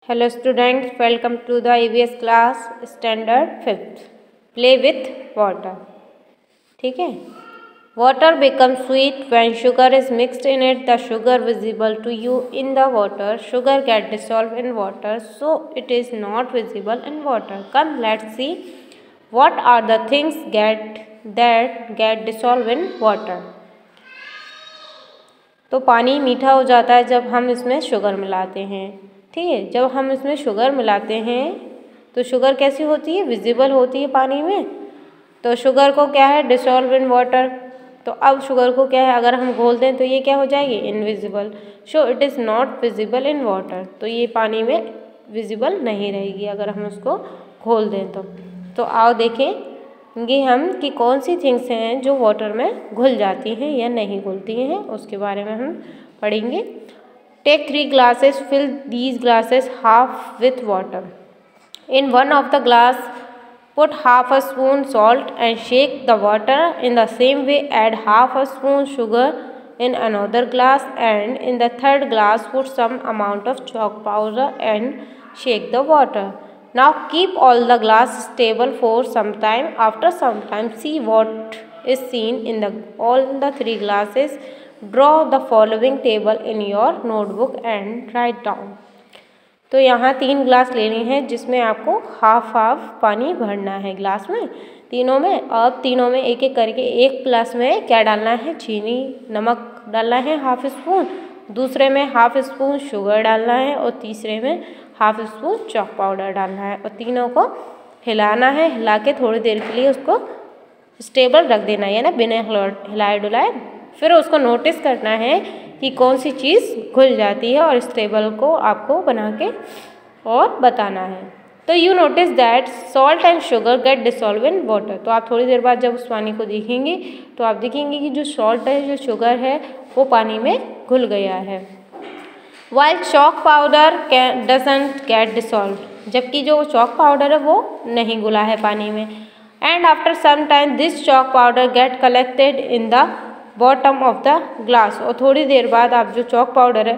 Hello students, welcome to the EVS class standard 5th play with water. ठीक है। Water become sweet when sugar is mixed in it. The sugar visible to you in the water sugar get dissolve in water, so it is not visible in water. Come let's see what are the things that get dissolve in water. तो पानी मीठा हो जाता है जब हम इसमें sugar मिलाते हैं। ठीक है, जब हम इसमें शुगर मिलाते हैं तो शुगर कैसी होती है, विजिबल होती है पानी में। तो शुगर को क्या है, डिसॉल्व इन वाटर। तो अब शुगर को क्या है, अगर हम घोल दें तो ये क्या हो जाएगी, invisible. So it is not visible in water. तो ये पानी में विजिबल नहीं रहेगी अगर हम उसको घोल दें तो आओ देखेंगे हम कि कौन सी थिंग्स हैं जो वाटर में घुल जाती हैं या नहीं घुलती हैं, उसके बारे में हम पढ़ेंगे। Take 3 glasses, fill these glasses half with water. In one of the glass, put half a spoon salt and shake the water. In the same way, add half a spoon sugar in another glass, and in the third glass, put some amount of chalk powder and shake the water. Now keep all the glasses stable for some time. After some time, see what is seen in all the 3 glasses. Draw the following table in your notebook and write down. तो यहाँ 3 glass लेने हैं जिसमें आपको half पानी भरना है glass में, तीनों में। अब तीनों में एक एक करके एक ग्लास में क्या डालना है, चीनी नमक डालना है हाफ स्पून, दूसरे में हाफ स्पून शुगर डालना है और तीसरे में हाफ स्पून चॉक पाउडर डालना है। और तीनों को हिलाना है, हिला के थोड़ी देर के लिए उसको स्टेबल रख देना है, यानी बिना हिलाए डुलाए। फिर उसको नोटिस करना है कि कौन सी चीज़ घुल जाती है और इस टेबल को आपको बना के और बताना है। तो you notice that salt and sugar get dissolve in water. तो आप थोड़ी देर बाद जब उस पानी को देखेंगे तो आप देखेंगे कि जो सॉल्ट है, जो शुगर है, वो पानी में घुल गया है। While chalk powder doesn't get dissolve, जबकि जो चॉक पाउडर है वो नहीं घुला है पानी में। And after some time this chalk powder get collected in the bottom of the glass. और थोड़ी देर बाद आप जो चॉक पाउडर है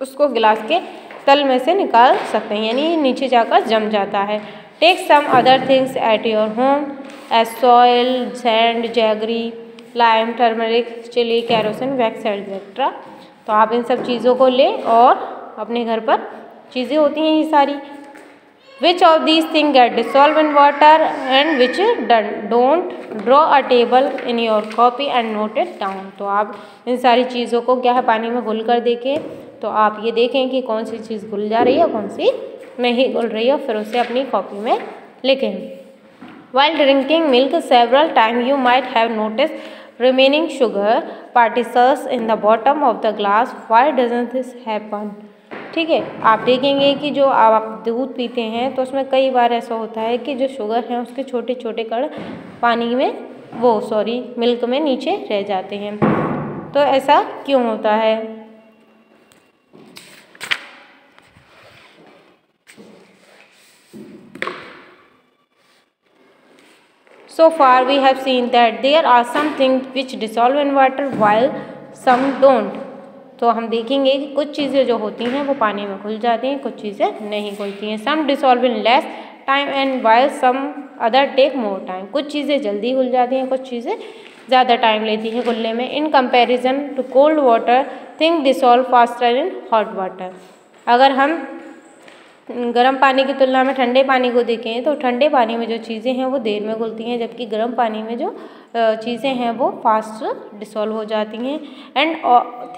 उसको गिलास के तल में से निकाल सकते हैं, यानी नीचे जाकर जम जाता है। Take some other things at your home as soil, sand, jaggery, lime, turmeric, chilli, kerosene, wax etcetera. तो आप इन सब चीज़ों को लें और अपने घर पर चीज़ें होती हैं ये सारी। Which of these things get dissolved in water and which don't? Draw a table in your copy and note it down. तो आप इन सारी चीज़ों को क्या है, पानी में घुल कर देखें। तो आप ये देखें कि कौन सी चीज़ घुल जा रही है, कौन सी नहीं घुल रही है, फिर उसे अपनी कॉपी में लिखें। While drinking milk several times, you might have noticed remaining sugar particles in the bottom of the glass. Why doesn't this happen? ठीक है, आप देखेंगे कि जो आप दूध पीते हैं तो उसमें कई बार ऐसा होता है कि जो शुगर है उसके छोटे छोटे कण पानी में मिल्क में नीचे रह जाते हैं। तो ऐसा क्यों होता है? So far we have seen that there are some things which dissolve in water while some don't. तो हम देखेंगे कि कुछ चीज़ें जो होती हैं वो पानी में घुल जाती हैं, कुछ चीज़ें नहीं घुलती हैं। Some dissolve in less time and while some other take more time. कुछ चीज़ें जल्दी घुल जाती हैं, कुछ चीज़ें ज़्यादा टाइम लेती हैं घुलने में। In comparison to cold water thing dissolve faster in hot water. अगर हम गर्म पानी की तुलना में ठंडे पानी को देखें तो ठंडे पानी में जो चीज़ें हैं वो देर में घुलती हैं, जबकि गर्म पानी में जो चीज़ें हैं वो फास्ट डिसॉल्व हो जाती हैं। And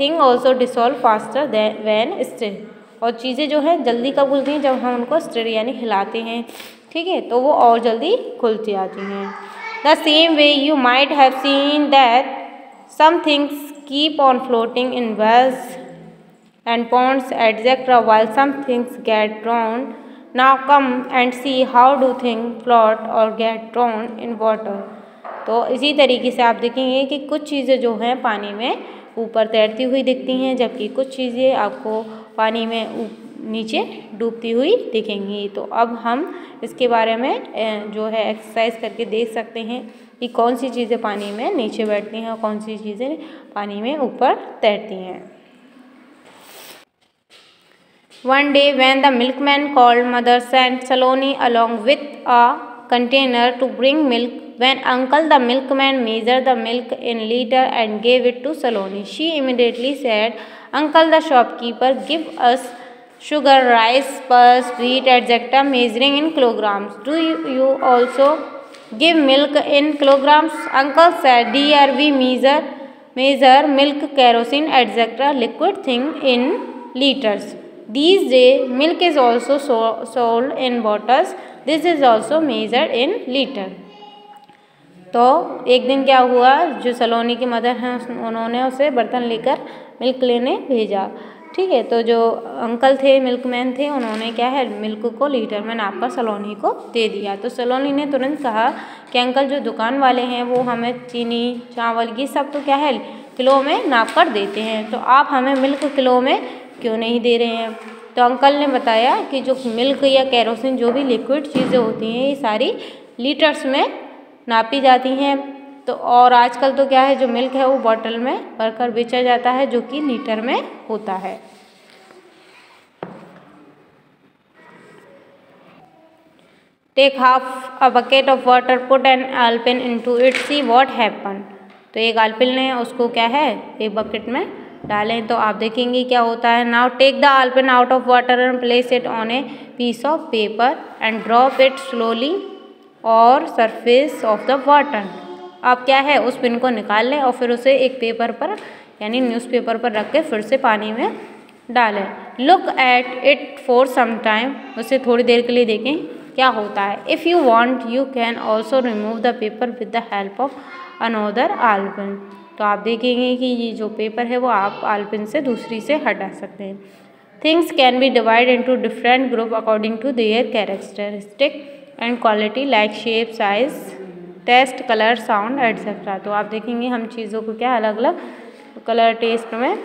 thing also dissolve faster when stir. और चीज़ें जो हैं जल्दी कब घुलती हैं, जब हम उनको स्टिर यानी हिलाते हैं। ठीक है, तो वो और जल्दी घुलती आती हैं। The same way you might have seen that some things keep on floating in wells and ponds, etc., while some things get drowned. Now come and see how do things float or get drowned in water. तो इसी तरीके से आप देखेंगे कि कुछ चीज़ें जो हैं पानी में ऊपर तैरती हुई दिखती हैं, जबकि कुछ चीज़ें आपको पानी में नीचे डूबती हुई दिखेंगी। तो अब हम इसके बारे में जो है एक्सरसाइज करके देख सकते हैं कि कौन सी चीज़ें पानी में नीचे बैठती हैं और कौन सी चीज़ें पानी में ऊपर तैरती हैं। One day when the milkman called, mother sent Saloni along with a container to bring milk. When uncle the milkman measured the milk in liter and gave it to Saloni, she immediately said, Uncle the shopkeeper, give us sugar, rice, pulse, wheat, etc. measuring in kilograms. Do you also give milk in kilograms? Uncle said, Dear, we measure milk, kerosene, etc. liquid thing in liters. These days, milk is also sold in bottles. This is also measured in liter. तो एक दिन क्या हुआ, जो सलोनी की mother हैं उन्होंने उसे बर्तन लेकर मिल्क लेने भेजा। ठीक है, तो जो अंकल थे, मिल्कमैन थे, उन्होंने क्या है मिल्क को लीटर में नापकर सलोनी को दे दिया। तो सलोनी ने तुरंत कहा कि अंकल जो दुकान वाले हैं वो हमें चीनी, चावल ये सब तो क्या है किलो में नाप कर देते हैं, तो आप हमें मिल्क किलो में क्यों नहीं दे रहे हैं। तो अंकल ने बताया कि जो मिल्क या केरोसिन जो भी लिक्विड चीज़ें होती हैं ये सारी लीटर्स में नापी जाती हैं। तो और आजकल तो क्या है जो मिल्क है वो बॉटल में भरकर बेचा जाता है जो कि लीटर में होता है। Take half a bucket of water, put an आलपिन into it, see what happen. तो एक आलपिन ने उसको क्या है एक बकेट में डालें तो आप देखेंगे क्या होता है। नाउ टेक द आलपिन out of water and place it on a piece of paper and drop it slowly और सरफेस ऑफ द वाटर। आप क्या है उस पिन को निकाल लें और फिर उसे एक पेपर पर यानी न्यूज़पेपर पर रख के फिर से पानी में डालें। Look at it for some time, उसे थोड़ी देर के लिए देखें क्या होता है। If you want you can also remove the paper with the help of another आलपिन। तो आप देखेंगे कि ये जो पेपर है वो आप आलपिन से दूसरी से हटा सकते हैं। Things can be divide into different group according to their characteristic and quality like shape, size, taste, colour, sound etcetera. तो आप देखेंगे हम चीज़ों को क्या अलग अलग कलर, टेस्ट में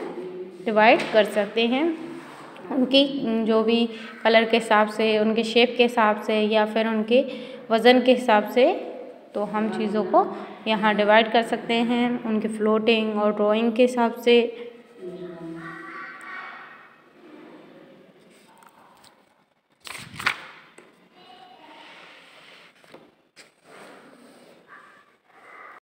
डिवाइड कर सकते हैं, उनकी जो भी कलर के हिसाब से, उनके शेप के हिसाब से या फिर उनके वज़न के हिसाब से। तो हम चीज़ों को यहाँ डिवाइड कर सकते हैं उनके फ्लोटिंग और ड्राइंग के हिसाब से।